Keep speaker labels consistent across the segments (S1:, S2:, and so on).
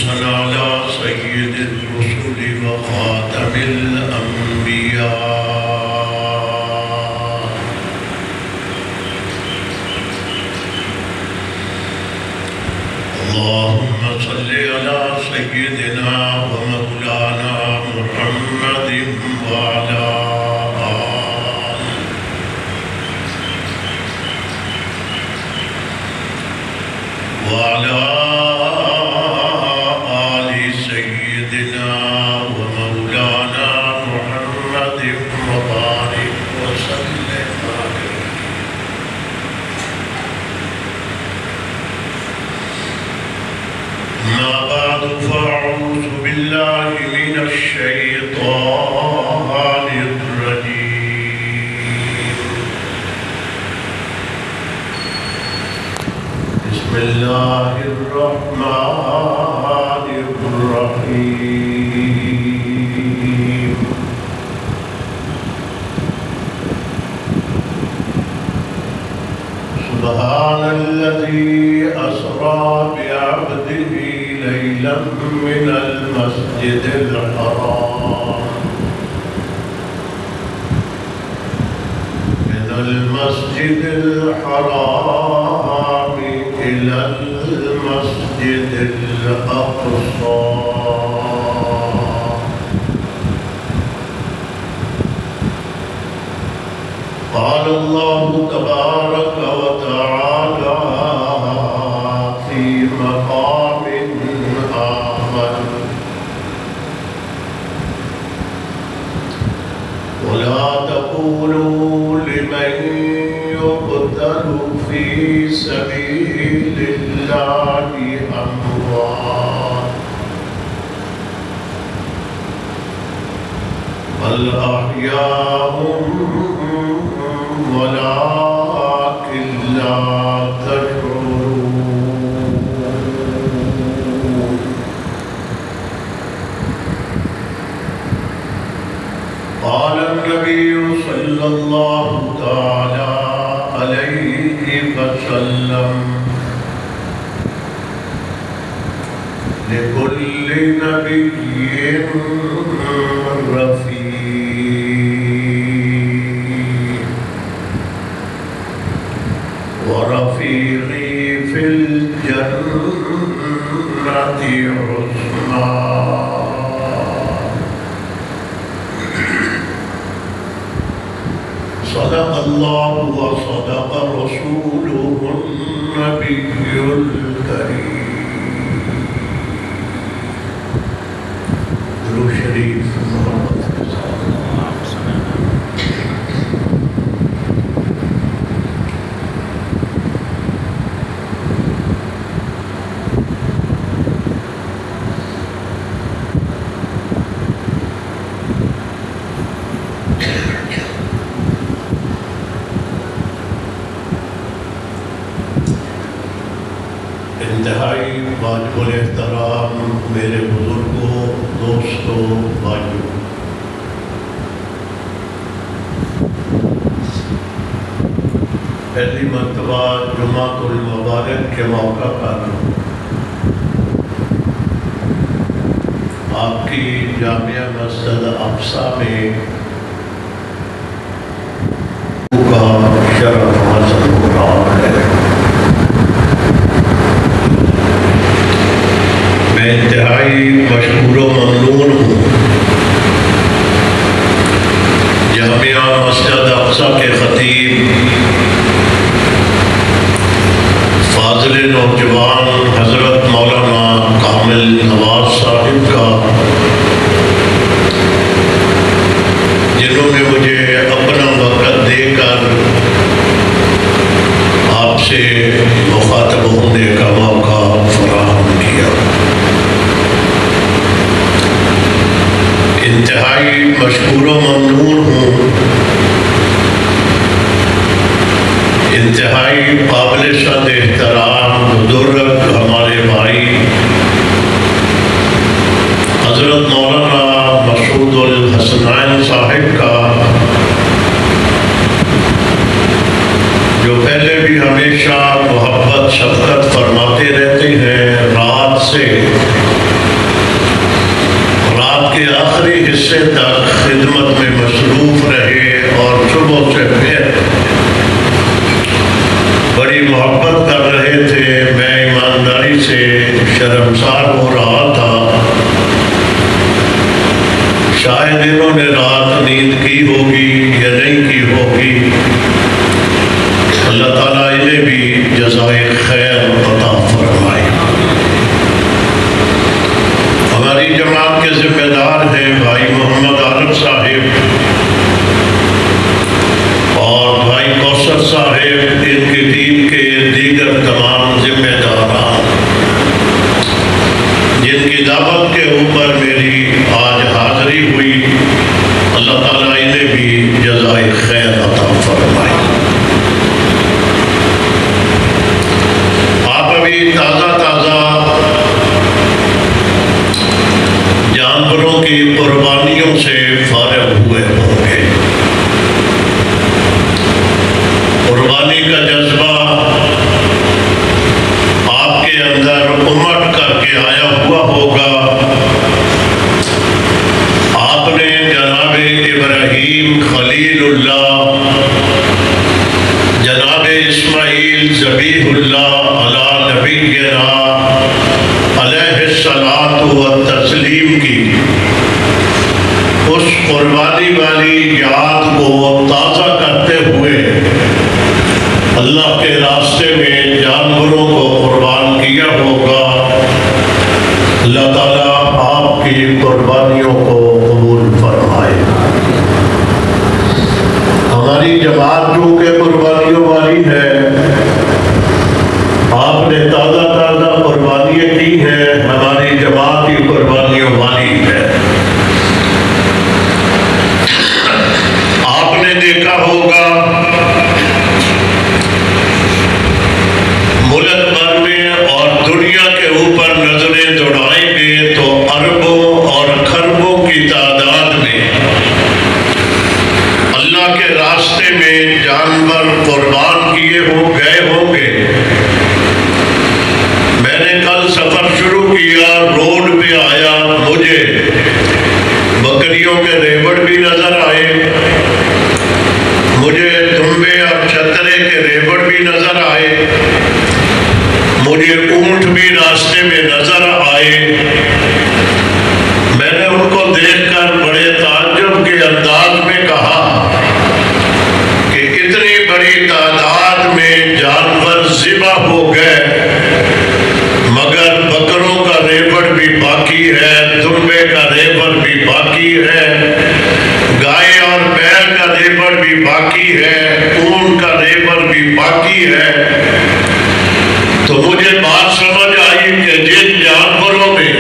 S1: خصوصا على سيد الرسل وخاتم الأنبياء اللهم صل على سيدنا ومولانا محمد وعلى آل سيدنا ومولانا محمد وبارك وسلم عليه. ما بعد فأعوذ بالله من الشيطان الرجيم. بسم الله الرحمن الرحيم. سبحان الذي أسرى بعبده ليلا من المسجد الحرام إلى المسجد الأقصى قال الله تبارك وتعالى في مقام آخر ولا تقولوا لمن يقتل في سبيل الله أموات بل أحياء ولكن لا تشعرون. قال النبي صلى الله تعالى عليه وسلم لكل نبي رفيق ورفيقي في الجنة عثمان. صدق الله وصدق رسوله النبي الكريم. درود شریف انتہائی واجب الاحترام میرے بزرگوں، دوستوں، بھائیوں، پہلی مرتبہ جمعۃ المبارک کے موقع پر آپ کی جامعہ مسجد اقصیٰ میں کا شرف حاصل ہو رہا ہے. میں انتہائی مشکور و ممنون ہوں جامعہ مسجد اقصیٰ کے خطیب فاضل نوجوان حضرت مولانا کامل نواز صاحب کا، جنہوں نے مجھے اپنا وقت دے کر آپ سے مخاطب ہونے کا موقع فراہم کیا. انتہائی مشکور و ممنون ہوں انتہائی قابل شد احترام بزرگ ہمارے بھائی حضرت مولانا مسعود الحسنین صاحب کا، جو پہلے بھی ہمیشہ محبت شفقت فرماتے رہتے ہیں. رات سے بڑی محبت کر رہے تھے، میں ایمانداری سے شرمسار ہو رہا تھا، شاید انہوں نے رات نیند کی ہوگی یا نہیں کی ہوگی، اللہ تعالیٰ انہیں بھی جزائے خیر عطا فرمائے۔ ہماری جماعت کے ذمہ دار ہیں بھائی محمد عارف صاحب اور بھائی کوثر صاحب، ان کی ٹیم کے دیگر تمام ذمہ داران جن کی دعوت کے اوپر میری آج حاضری ہوئی، اللہ تعالیٰ انہیں بھی جزائے خیر عطا فرمائے۔ آپ ابھی تازہ جانوروں کی قربانیوں سے فارغ ہوئے ہوں گے۔ قربانی کا جذبہ آپ کے اندر امٹ کر کے آیا ہوا ہوگا۔ آپ نے جناب ابراہیم خلیل اللہ، جناب اسماعیل ذبیح اللہ علی نبینا علیہ الصلاۃ والتسلیم کی اس قربانی والی یاد کو تازہ کرتے ہوئے اللہ کے راستے میں جانوروں کو قربان کیا ہوگا۔ اللہ تعالیٰ آپ کی قربانیوں کو قبول فرمائے۔ ہماری جماعت جو کہ قربانیوں والی ہے، آپ نے تازہ قربانیاں کی ہیں، ہماری جماعت کی قربانیوں والی ہے۔ آپ نے دیکھا ہوگا ملک بھر میں اور دنیا کے اوپر نظریں دوڑائیں گے تو اربوں اور کھربوں کی تعداد میں اللہ کے راستے میں جانور قربان کیے گئے ہوں گے۔ میں نے کل سفر شروع کیا، روڈ پہ آیا، مجھے بکریوں کے ریوڑ بھی نظر آئے، مجھے دمبے اور چھترے کے ریوڑ بھی نظر آئے، مجھے اونٹ بھی راستے میں نظر آئے۔ میں نے ان کو دیکھ کر بڑے تعجب کے انداز میں کہا کہ اتنی بڑی تعداد میں جانور ذبح ہو گئے، مگر بکروں کا ریوڑ بھی باقی ہے، دمبے کا ریوڑ بھی باقی ہے، گائے اور بیل کا ریوڑ بھی باقی ہے، اونٹ کا ریوڑ بھی باقی ہے۔ تو مجھے بات سمجھ آئی کہ جن جانوروں میں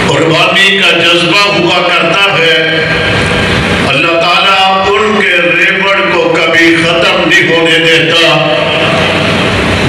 S1: قربانی کا جذبہ ہوا کرتا ہے، اللہ تعالیٰ ان کے ریوڑ کو کبھی ختم نہیں ہونے دیتا۔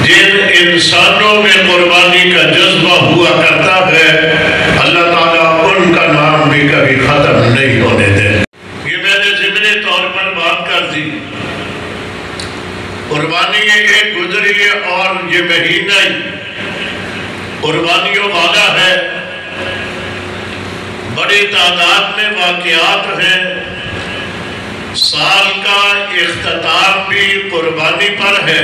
S1: جن انسانوں میں قربانی کا جذبہ ہوا کرتا ہے، اللہ تعالیٰ ان کا نام بھی کبھی ختم نہیں ہونے دیتا۔ یہ میں نے ضمنی طور پر بات کر دی۔ قربانی ایک گزری ہے اور یہ مہینہ ہی قربانیوں والا ہے۔ بڑی تعداد میں واقعات ہیں۔ سال کا اختتام بھی قربانی پر ہے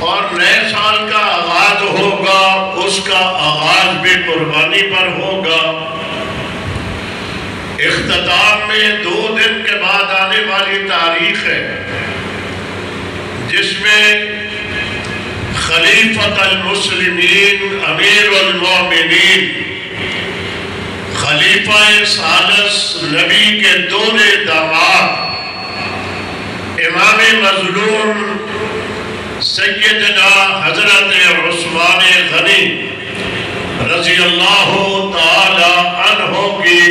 S1: اور نئے سال کا آغاز ہوگا، اس کا آغاز بھی قربانی پر ہوگا۔ اختتام میں 2 دن کے بعد آنے والی تاریخ ہے جس میں خلیفۃ المسلمین امیر المومنین خلیفہ ثالث نبی کے دور داماد امام مظلوم سیدنا حضرت عثمان غنی رضی اللہ تعالی عنہ کی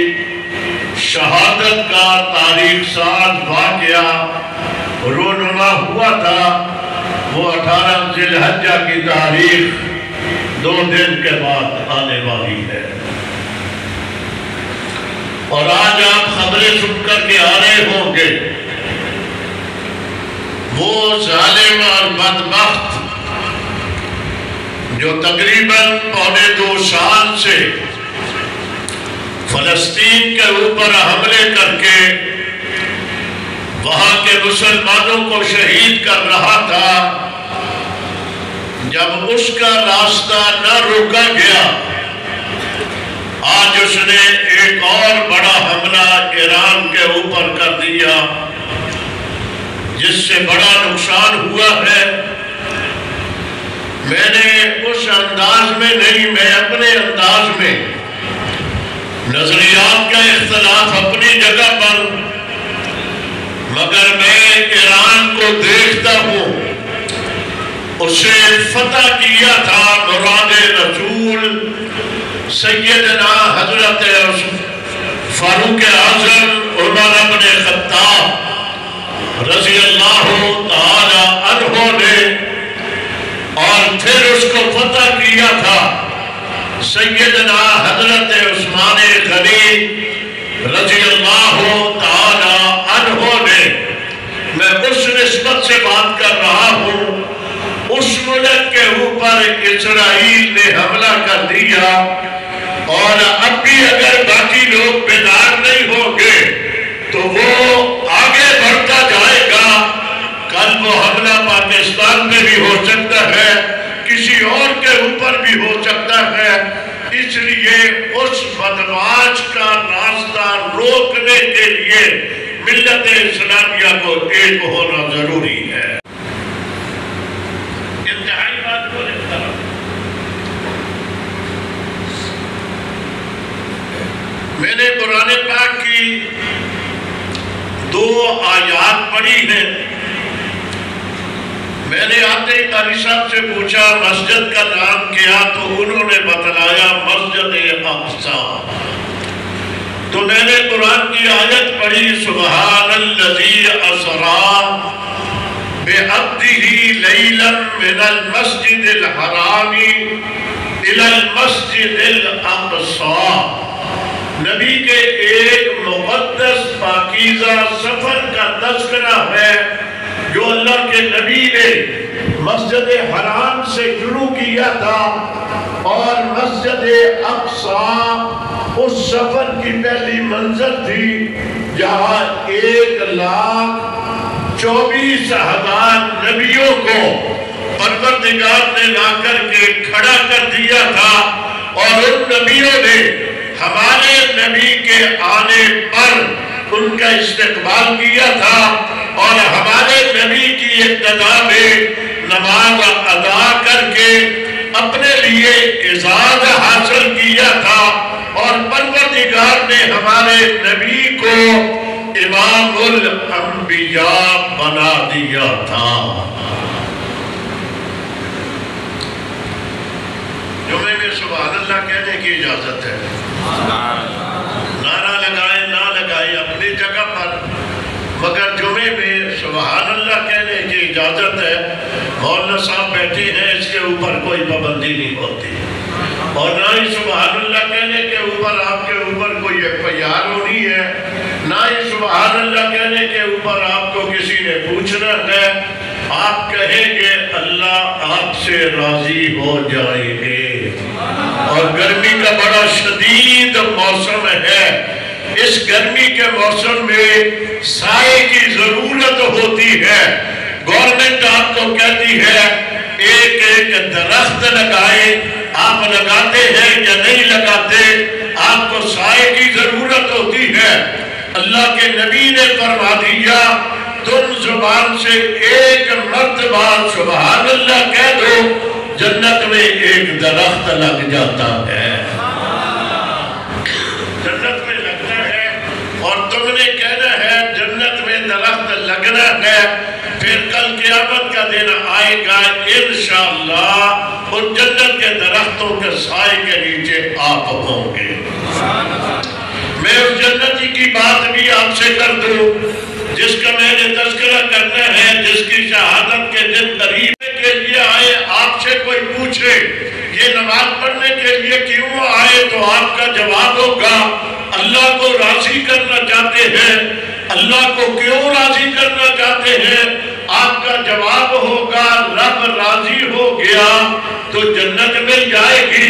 S1: شہادت کا تاریخ ساز واقعہ رونما ہوا تھا۔ وہ 18 ذی الحجہ کی تاریخ 2 دن کے بعد آنے والی ہے، اور آج آپ خبریں سن کر کے آ رہے ہوں گے وہ ظالم اور بدبخت جو تقریباً 2.25 سال سے فلسطین کے اوپر حملے کر کے وہاں کے مسلمانوں کو شہید کر رہا تھا، جب اس کا راستہ نہ روکا گیا، آج اس نے ایک اور بڑا حملہ ایران کے اوپر کر دیا جس سے بڑا نقصان ہوا ہے۔ میں نے اس انداز میں نہیں، میں اپنے انداز میں، نظریات کا اختلاف اپنی جگہ پر، مگر میں ایران کو دیکھتا ہوں، اسے فتح کیا تھا مراد رسول سیدنا حضرت فاروق اعظم عمر بن خطاب رضی اللہ تعالی عنہ نے، اور پھر اس کو فتح کیا تھا سیدنا حضرت عثمان غنی رضی اللہ تعالی عنہ نے۔ میں اس نسبت سے بات کر رہا ہوں، اس ملک کے اوپر اسرائیل نے حملہ کر دیا، اور اب بھی اگر باقی لوگ بیدار نہیں ہوں گے تو وہ آگے بڑھتا جائے گا۔ کل وہ حملہ پاکستان میں بھی ہو سکتا ہے، کسی اور کے اوپر بھی ہو سکتا ہے، اس لیے اس بدمعاش کا راستہ روکنے کے لیے ملت اسلامیہ کو ایک ہونا ضروری ہے۔ انتہائی بات کو لکھتا ہوں، میں نے قرآن پاک کی 2 آیات پڑھی ہیں۔ میں نے آتے ہی قاری صاحب سے پوچھا مسجد کا نام کیا، تو انہوں نے بتلایا مسجد اقصی۔ تو میں نے قرآن کی آیت پڑھی، سبحان الذی اسریٰ بعبدہ لیلا من المسجد الحرام الی المسجد الاقصی۔ نبی کے ایک مقدس پاکیزہ سفر کا تذکرہ ہے جو اللہ کے نبی نے مسجد حرام سے شروع کیا تھا، اور مسجد اقصی اس سفر کی پہلی منزل تھی جہاں 1,24,000 نبیوں کو پروردگار نے لا کر کے کھڑا کر دیا تھا، اور ان نبیوں نے ہمارے نبی کے آنے پر ان کا استقبال کیا تھا، اور ہمارے نبی کی ابتدا میں نماز ادا کر کے اپنے لیے اعزاز حاصل کیا تھا، اور پروردگار نے ہمارے نبی کو امام الانبیاء بنا دیا تھا۔ جمعے میں سبحان اللہ کہنے کی اجازت ہے، نعرہ لگائیں نہ لگائیں اپنی جگہ پر، مگر جمعے میں سبحان اللہ کہنے کی اجازت ہے۔ مولانا صاحب بیٹھے ہیں، اس کے اوپر کوئی پابندی نہیں ہوتی، اور نہ ہی سبحان اللہ کہنے کے اوپر آپ کے اوپر کوئی FIR ہونی ہے، نہ ہی سبحان اللہ کہنے کے اوپر آپ کو کسی نے پوچھنا ہے۔ آپ کہیں گے اللہ آپ سے راضی ہو جائیں گے۔ اور گرمی کا بڑا شدید موسم ہے، اس گرمی کے موسم میں سائے کی ضرورت ہوتی ہے۔ گورنمنٹ آپ کو کہتی ہے ایک ایک درخت لگائے، آپ لگاتے ہیں یا نہیں لگاتے، آپ کو سائے کی ضرورت ہوتی ہے۔ اللہ کے نبی نے فرما دیا تم زبان سے ایک مرتبہ سبحان اللہ کہہ دو، جنت میں ایک درخت لگ جاتا ہے، جنت میں لگنا ہے، اور تم نے کہنا ہے جنت میں درخت لگنا ہے۔ پھر کل قیامت کا دن آئے گا انشاءاللہ، اور جنت کے درختوں کے سائے کے نیچے آپ ہوں گے۔ میں اس جنتی کی بات بھی آپ سے کر دوں جس کا میں نے تذکرہ کرنا ہے، جس کی شہادت کے دن قریب کے لیے آئے، آپ سے کوئی پوچھے یہ نماز پڑھنے کے لیے کیوں آئے، تو آپ کا جواب ہوگا اللہ کو راضی کرنا چاہتے ہیں۔ اللہ کو کیوں راضی کرنا چاہتے ہیں؟ آپ کا جواب ہوگا رب راضی ہو گیا تو جنت مل جائے گی۔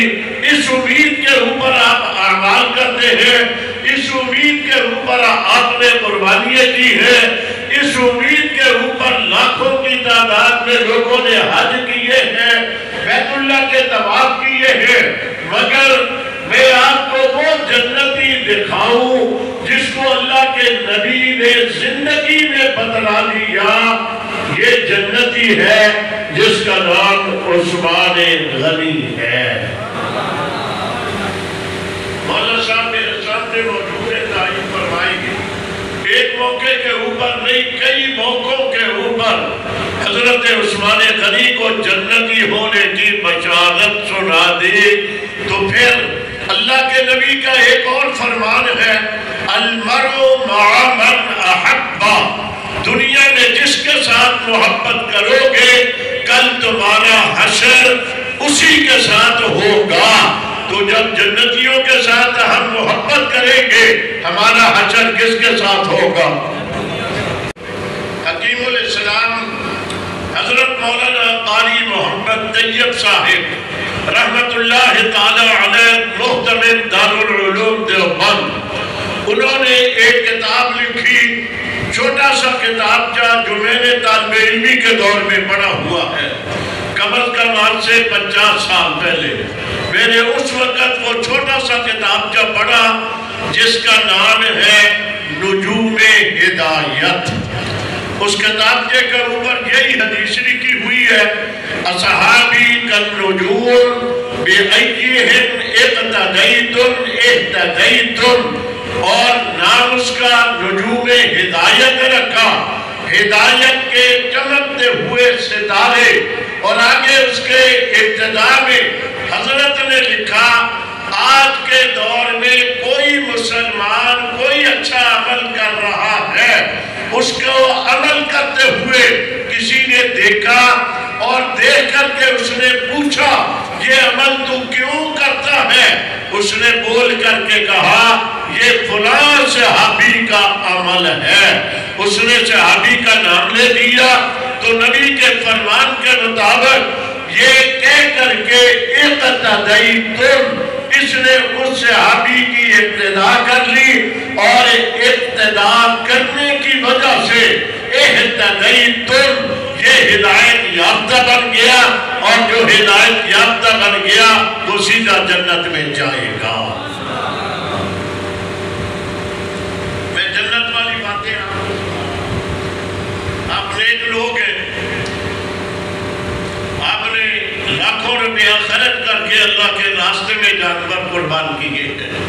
S1: اس امید کے اوپر آپ اعمال کرتے ہیں، اس امید کے اوپر آپ نے قربانیاں کی ہے، اس امید کے اوپر لاکھوں کی تعداد میں لوگوں نے حج کیے ہیں، بیت اللہ کے طواف کیے ہیں، مگر میں آپ کو وہ جنتی دکھاؤں جس کو اللہ کے نبی نے زندگی میں بتلا دیا، یہ جنتی ہے جس کا نام عثمان غنی ہے۔ مولانا صاحب میرے سامنے موجود ہے، تعریف فرمائیں گے۔ ایک موقع کے اوپر نہیں، کئی موقعوں کے اوپر حضرت عثمان غنی کو جنتی ہونے کی بشارت سنا دی، تو پھر اللہ کے نبی کا ایک اور فرمان ہے، المرء مع من احبا، دنیا میں جس کے ساتھ محبت کرو گے کل تمہارا حشر اسی کے ساتھ ہوگا۔ تو جب جنتیوں کے ساتھ ہم محبت کریں گے ہمارا حشر کس کے ساتھ ہوگا؟ حکیم الاسلام حضرت مولانا قاری محمد طیب صاحب رحمت اللہ تعالی علیہ محتمل دارالعلوم دیوبند، انہوں نے ایک کتاب لکھی، چھوٹا سا کتابچہ جو میں نے طالب علمی کے دور میں پڑھا ہوا ہے، کم از کم آج سے 50 سال پہلے میں نے اس وقت وہ چھوٹا سا کتابچہ پڑھا جس کا نام ہے نجوم ہدایت۔ اس کتابچے کے اوپر یہی حدیث لکھی ہوئی ہے، اصحابی کالنجوم بِأَيِّهِمْ اقتدیتم اہتدیتم، اور نام اس کا نجوم ہدایت رکھا، ہدایت کے چمکتے ہوئے ستارے، اور آگے اس کے ابتدا میں حضرت نے لکھا آج کے دور میں کوئی مسلمان کوئی اچھا عمل کر رہا ہے، اس کو عمل کرتے ہوئے کسی نے دیکھا اور دیکھ کر کے اس نے پوچھا یہ عمل تو کیوں کرتا ہے؟ اس نے بول کر کے کہا یہ فلاں صحابی کا عمل ہے۔ اس نے صحابی کا نام لے دیا تو نبی کے فرمان کے مطابق یہ کہہ کر کے اقتدیتم، اس نے اس صحابی کی اقتداء کر لی، اور اقتداء کرنے کی وجہ سے اہتدیتم، یہ ہدایت یافتہ بن گیا، اور جو ہدایت یافتہ بن گیا وہ سیدھا جنت میں جائے گا۔ میں جنت والی باتیں آپ نیک لوگ ہیں، آپ نے لاکھوں روپیہ خرچ کر کے اللہ کے راستے میں جانور قربان کیے ہیں،